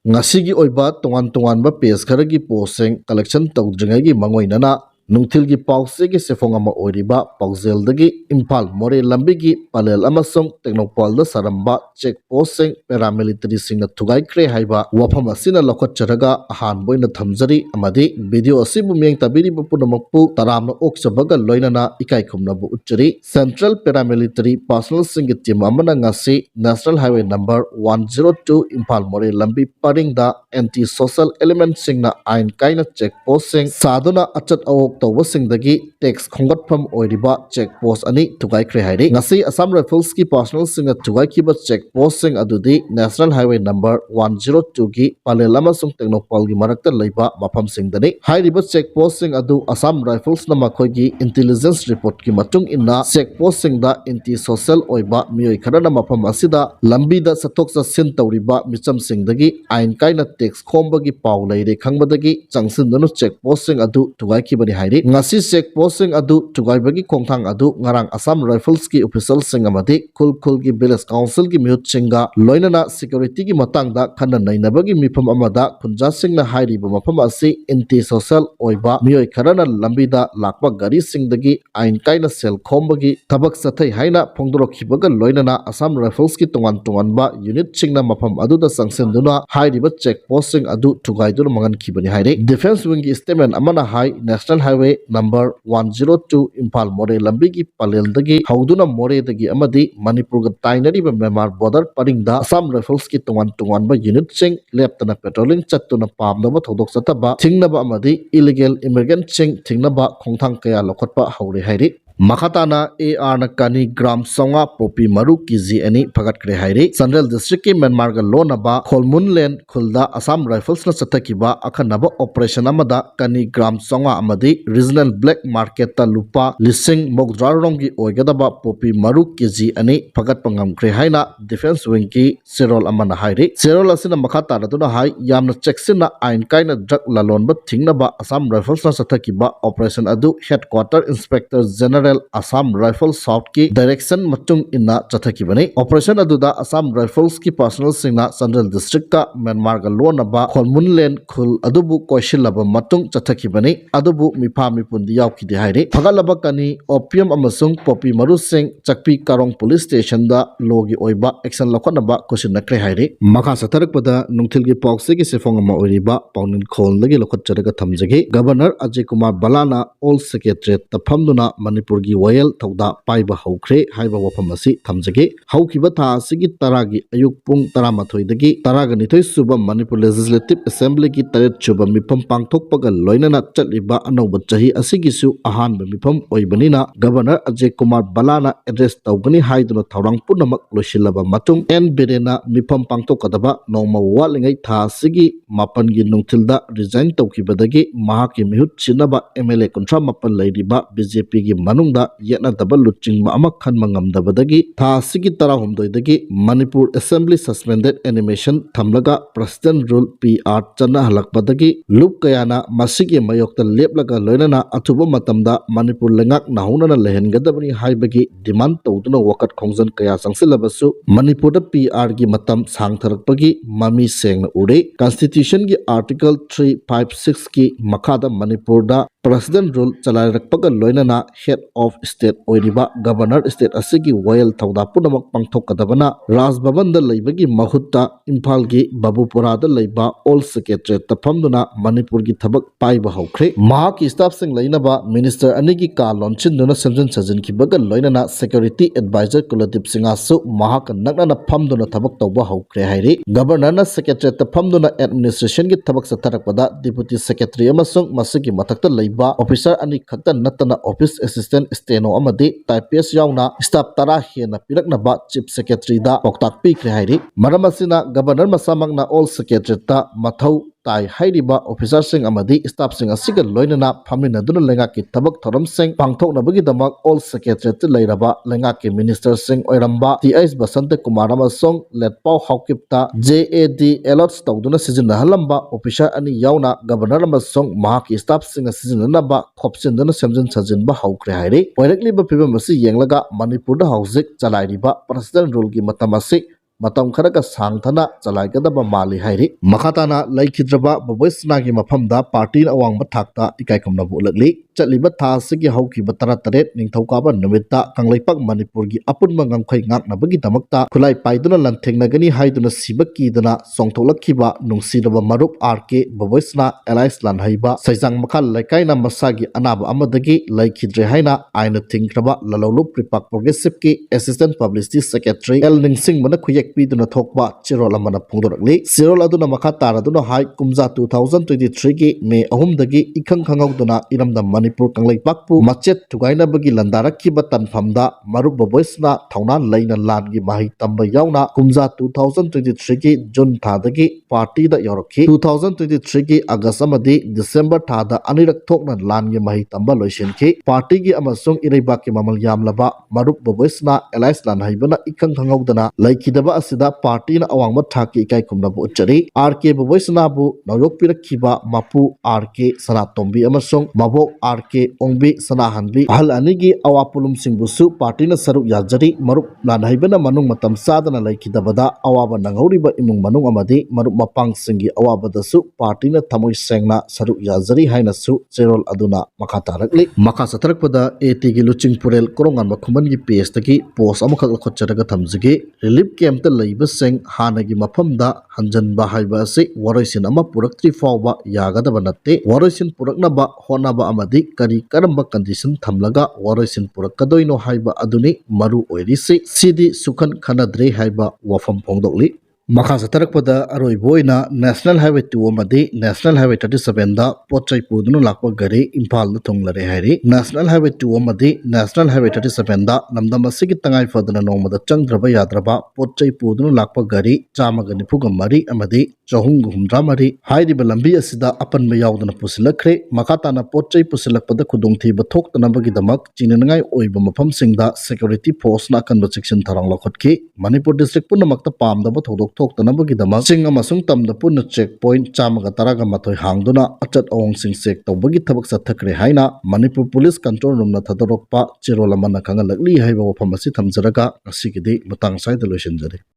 ngasi gi oiba tongan tongan ba page kharagi posting collection tawdringai gi mangoinana nungthil gi pause gi sefong ama oiriba pauzel dagi impal more lambi gi palel amasong technopol da saramba check posting paramilitary singna thugai kre haiba wafam asina lokot charaga ahan boina thamjari amadi video asibu meng tabiri bu punamakpu taramna okchabaga loinana ikai khumna bu uchari central paramilitary personnel singi team amana ngasi national highway number 102 impal more lambi paringda anti social element singna ain kaina check posting saduna achat awok tawbasingdagi tax khongatpham oiriba check post ani thugai kre hairi ngasi assam rifles ki personnel singa thugai kiba check post sing adudi national highway number 102 gi palelama sung technopol gi marakta leiba mafam singdani hairiba check post sing adu assam rifles na makhoi gi intelligence report ki matung inna check post sing da anti social oiba mioi kharana mafam asida lambi da satok sa sin tawriba micham singdagi ain kaina tax khombagi paw leire khangbadagi changsin danu check post sing adu thugai kibani hairi ngasi check posting adu tugaibagi khongthang adu ngarang assam rifles ki official sing amadi khul gi village council gi mihut singa loinana security gi matangda khana nainabagi mifam amada khunja singna hairi bu mafam asi anti social oiba mioi kharana lambida lakpa gari singdagi ain kaina sel khombagi thabak sathai haina phongdorokhibaga loinana assam rifles ki tongan ba unit singna mafam adu da sangsenduna hairi ba check posting adu tugaiduna mangan khibani hairi defense wing gi statement amana hai national highway number 102 impal more lambigi paleldagi hauduna more dagi amadi manipur ga tainariba Myanmar border paringda assam rifles ki tongan ba unit sing leptana patrolling chattuna pamnaba thodok sataba thingnaba amadi illegal immigrant sing thingnaba khongthang kaya lokotpa haure hairi Makhatana AR na kani gram songa popi maru kg ani phagat kre hairi Central District ki Myanmar ga lonaba Kholmunlen khulda Assam Rifles na chatakiba akhanaba operation amada kani gram songa amadi regional black market ta lupa lising mogdrarong gi oigadaba popi maru kg ani phagat pangam kre haina defense wing ki serol amana hairi serol asina makhatana duna hai yamna checksina ain kaina drug lalon ba thingnaba Assam Rifles na chatakiba operation adu headquarter inspector general Assam Rifle South ki direction matung inna chathakibani operation aduda Assam Rifles ki personnel singna Central District ka Myanmar ga lonaba Kholmunlen khul adubu koishilaba matung chathakibani adubu mipa mipundi yaukidi hairi phagalaba kani opium amasung popi maru sing chakpi karong police station da logi oiba action lokhanaba question nakre hairi makha satharakpada nungthil gi pokse gi sefong ama oiriba paunin khol lagi lokhat charaga thamjagi Governor Ajay Kumar Balana all secretariat tafamduna Manipur gi wayel thauda paiba haukhre haiba wafam asi thamjage haukiba tha asigi taragi ayuk pung 13 dagi taraga nithoi suba Manipur Legislative Assembly gi taret chuba mifam pangthokpaga loinana chatliba anoba chahi asigi su ahan ba mifam oibanina Governor Ajay Kumar Balana address tawgani haiduna thawrang punamak losilaba matung en berena mifam pangthokadaba nongma walingai tha asigi mapan gi nungthilda resign tawkibadagi mahaki mihut chinaba MLA kontra mapan leiriba BJP gi manungda yetna daba luchingma ama khanma ngamdabadagi tha asigi tarahumdoidagi Manipur Assembly suspended animation thamlaga President Rule PR chana halakpadagi loop kayana masigi mayokta leplaga loinana athuba matamda Manipur lengak nahunana lehengadabani haibagi demand tawduna wakat khongjan kaya sangsilabasu Manipur da PR gi matam sangtharakpagi mami sengna ure Constitution gi Article 356 ki makhada Manipur da President Rule chalarakpaga loinana head of state oiriba Governor state asigi wayel thauda punamak pangthokadabana Raj Bhavan da leibagi mahutta Imphal gi Babupura da leiba all secretariat tafamduna Manipur gi thabak paiba haukhre mahaki staff sing leinaba minister anigi ka lonchinduna samjan sajin ki bagal loinana security advisor Kuladip Singh asu mahak nakna phamduna thabak tawba haukhre hairi Governor na secretariat tafamduna administration gi thabak satharakpada deputy secretary amasung masigi mathakta leiba officer ani khakta natana office assistant steno amadi types yauna staff tara hena piraknaba chief secretary da poktak pikre hairi maramasina Governor masamangna all secretary ta mathau tai hairiba officer sing amadi staff sing asiga loinana phamina duna lenga ki tabak thoram sing pangthok nabagi damak all secretary leiraba lenga ki minister sing oiramba TS Basante Kumar amasong letpau haukipta JAD alerts tawduna sizina halamba officer ani yauna Governor amasong mahaki staff sing sizina naba khopsinduna semjin sajin ba haukre hairi oirakli ba phibam asi yenglaga Manipur da hauzik chalairiba President Rule gi matamasi matam kharaga sangthana chalaigada mali hairi makhatana laikhidraba baboisna gi mafamda party awangba thakta ikaikamna bulagli chatliba tha asigi haukiba tarat ningthokaba numitta kanglaipak manipur gi apunma ngangkhai ngaknabagi damakta khulai paiduna lanthengna haiduna sibaki dana songtholakhiba nungsidaba marup RK baboisna alliance lanhaiba saijang makhal laikaina masagi anaba amadagi laikhidre haina aina thingkraba lalolu pripak progressive ki assistant publicity secretary L Ningsing mana khuyek piduna thokba chirol amana phungdorakli sirol aduna makha taraduna hai kumja 2023 gi me ahumdagi ikhang khangauduna iramda manipur kanglaipak pu machet thugaina bagi landarakhiba tanfamda marup baboisna thauna laina langi mahi tamba yauna kumja 2023 ki June thadagi party da yorokhi 2023 ki August amadi December thada anirak thokna langi mahi tamba loisenkhi party gi amasung ireibak ki mamal yamlaba marup baboisna alliance lan haibana ikhang khangaudana laikhidaba asida party na awangma thaki ikai kumna bu uchari RK baboisna bu noyok pirakhiba mapu RK Sanatombi amasung mabok RK Ongbi Sanahanbi ahal anigi awapulum singbusu party na saruk yajari marup lan haibana manung matam sadana laikhidabada awaba nangauriba imung manung amadi marup mapang singi awabadasu party na thamoi sengna saruk yajari haina su cherol aduna makha tarakli makha satarakpada AT gi luching purel korongan makhuman gi page taki post amakak lakhotcharaga thamjigi relief camp ta leiba seng hanagi mafamda hanjanba haiba ase waroisin ama puraktri fawba yagadaba natte waroisin puraknaba honaba amadi kari karamba condition thamlaga waroisin purakkadoino haiba aduni maru oirisi sidi sukhan khanadre haiba wafam phongdokli makha satarakpada aroiboina national highway 2 amadi national highway 37 da potchai pudunu lakpa gari imphal da thonglare hairi national highway 2 amadi national highway 37 da namdam asigi tangai fadana nongmada changdraba yadraba potchai pudunu lakpa gari chamaga nifuga mari amadi chahung humdra mari hairiba lambi asida apanba yaudana pusilakre makhatana potchai pusilakpada khudongthiba thoktanabagi damak chinangai oiba mafam singda security force na kanba section tharang lakhotki manipur district punamakta pamdaba thodok thoktanabagi damak sing amasung tamda punna checkpoint chamaga taraga mathoi hangduna achat awong sing check tawbagi thabak sathakre haina manipur police control room na thadorokpa chirolamana khangalakli haiba wafam asi thamjaraga asigidi matang saida loisinjari